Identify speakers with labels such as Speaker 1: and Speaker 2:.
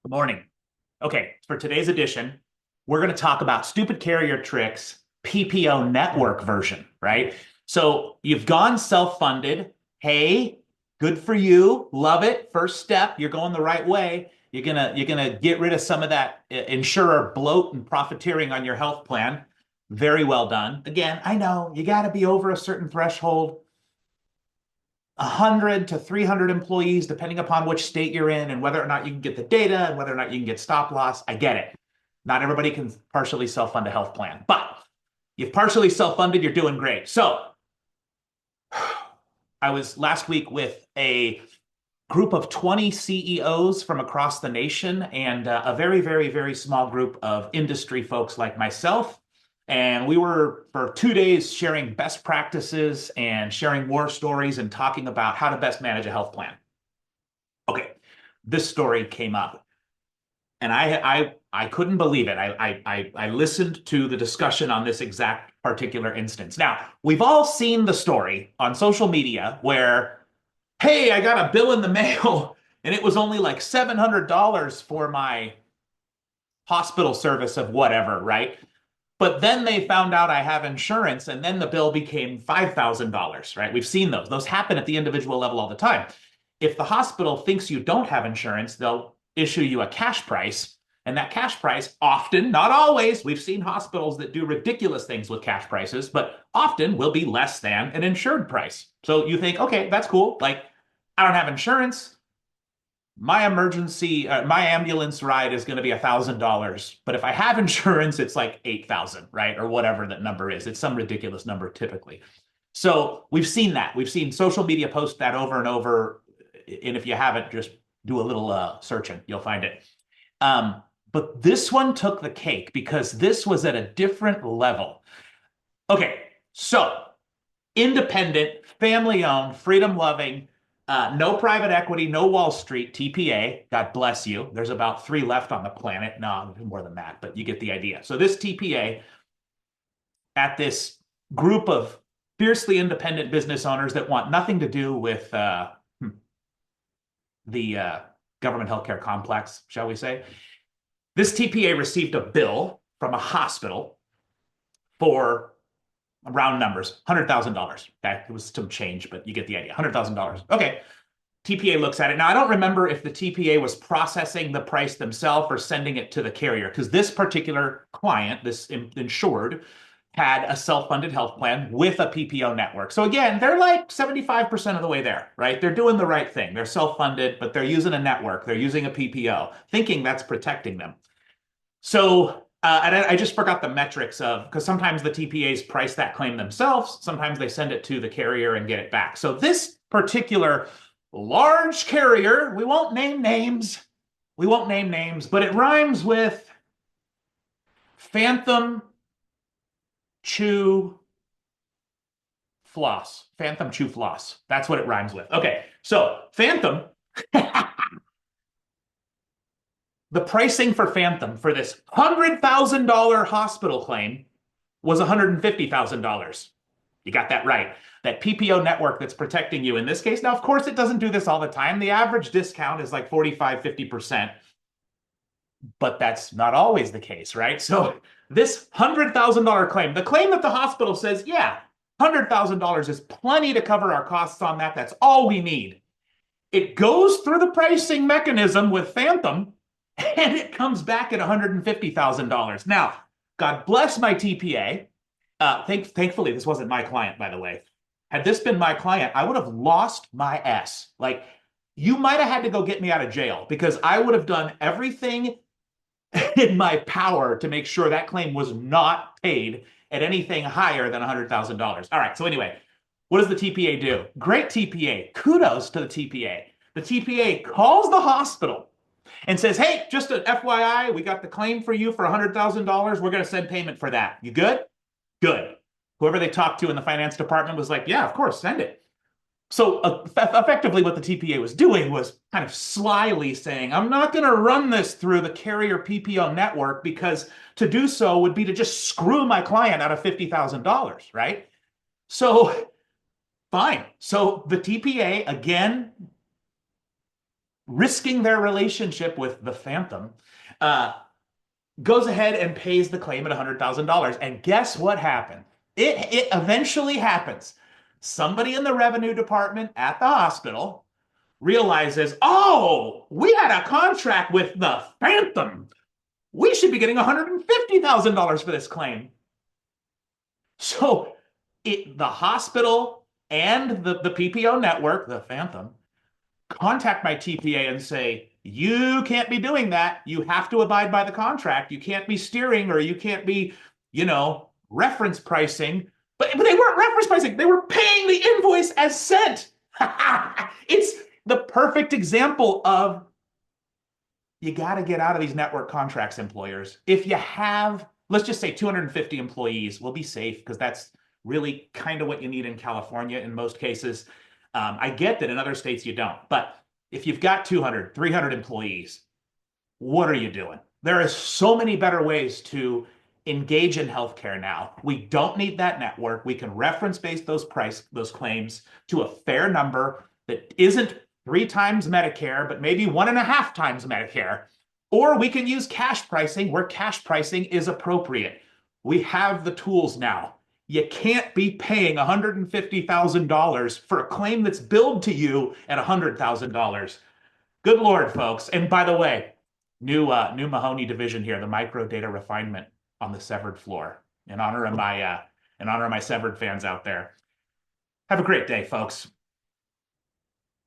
Speaker 1: Good morning. Okay, for today's edition, we're going to talk about stupid carrier tricks, PPO network version, right? So you've gone self-funded. Hey, good for you. Love it. First step, you're going the right way. You're gonna get rid of some of that insurer bloat and profiteering on your health plan. Very well done. Again, I know you got to be over a certain threshold. 100 to 300 employees, depending upon which state you're in and whether or not you can get the data and whether or not you can get stop loss. I get it. Not everybody can partially self-fund a health plan, but you've partially self-funded, you're doing great. So I was last week with a group of 20 CEOs from across the nation and a very, very, very small group of industry folks like myself. And we were for 2 days sharing best practices and sharing war stories and talking about how to best manage a health plan. Okay, this story came up, and I couldn't believe it. I listened to the discussion on this exact particular instance. Now, we've all seen the story on social media where, hey, I got a bill in the mail and it was only like $700 for my hospital service of whatever, right? But then they found out I have insurance and then the bill became $5,000, right? We've seen those. Those happen at the individual level all the time. If the hospital thinks you don't have insurance, they'll issue you a cash price. And that cash price often, not always, we've seen hospitals that do ridiculous things with cash prices, but often will be less than an insured price. So you think, okay, that's cool. Like, I don't have insurance. My ambulance ride is going to be $1,000. But if I have insurance, it's like 8,000, right? Or whatever that number is. It's some ridiculous number typically. So we've seen that. We've seen social media post that over and over. And if you haven't, just do a little searching. You'll find it. But this one took the cake because this was at a different level. Okay, so independent, family owned, freedom loving, no private equity, no Wall Street, TPA. God bless you. There's about three left on the planet. No, more than that, but you get the idea. So this TPA at this group of fiercely independent business owners that want nothing to do with the government healthcare complex, shall we say. This TPA received a bill from a hospital for round numbers, $100,000. Okay, it was some change, but you get the idea. $100,000. Okay, TPA looks at it. Now, I don't remember if the TPA was processing the price themselves or sending it to the carrier, because this particular client, this insured, had a self-funded health plan with a PPO network. So again, they're like 75% of the way there, right? They're doing the right thing. They're self-funded, but they're using a network. They're using a PPO, thinking that's protecting them. So and I just forgot the metrics of, because sometimes the TPAs price that claim themselves, sometimes they send it to the carrier and get it back. So this particular large carrier, we won't name names, but it rhymes with Phantom Chew Floss. Phantom Chew Floss. That's what it rhymes with. Okay, so Phantom, the pricing for Phantom for this $100,000 hospital claim was $150,000. You got that right. That PPO network that's protecting you in this case. Now, of course, it doesn't do this all the time. The average discount is like 45, 50%, but that's not always the case, right? So this $100,000 claim, the claim that the hospital says, yeah, $100,000 is plenty to cover our costs on that. That's all we need. It goes through the pricing mechanism with Phantom, and it comes back at $150,000. Now, God bless my TPA. Thankfully, this wasn't my client, by the way. Had this been my client, I would have lost my ass. Like, you might have had to go get me out of jail because I would have done everything in my power to make sure that claim was not paid at anything higher than $100,000. All right, so anyway, what does the TPA do? Great TPA. Kudos to the TPA. The TPA calls the hospital and says, hey, just an FYI, we got the claim for you for $100,000. We're going to send payment for that. You good? Good. Whoever they talked to in the finance department was like, yeah, of course, send it. So effectively what the TPA was doing was kind of slyly saying, I'm not going to run this through the carrier PPO network because to do so would be to just screw my client out of $50,000, right? So fine. So the TPA, again, risking their relationship with the Phantom, uh, goes ahead and pays the claim at $100,000. And guess what happened? It eventually happens. Somebody in the revenue department at the hospital realizes, oh, we had a contract with the Phantom. We should be getting $150,000 for this claim. So the hospital and the PPO network, the Phantom, contact my TPA and say, you can't be doing that. You have to abide by the contract. You can't be steering, or you can't be, reference pricing. But they weren't reference pricing. They were paying the invoice as sent. It's the perfect example of, you got to get out of these network contracts, employers. If you have, let's just say 250 employees, we'll be safe because that's really kind of what you need in California in most cases. I get that in other states you don't, but if you've got 200, 300 employees, what are you doing? There are so many better ways to engage in healthcare now. We don't need that network. We can reference base those claims to a fair number that isn't 3 times Medicare, but maybe 1.5 times Medicare. Or we can use cash pricing where cash pricing is appropriate. We have the tools now. You can't be paying $150,000 for a claim that's billed to you at $100,000. Good Lord, folks. And by the way, new Mahoney division here, the micro data refinement on the severed floor, in honor of my severed fans out there. Have a great day, folks.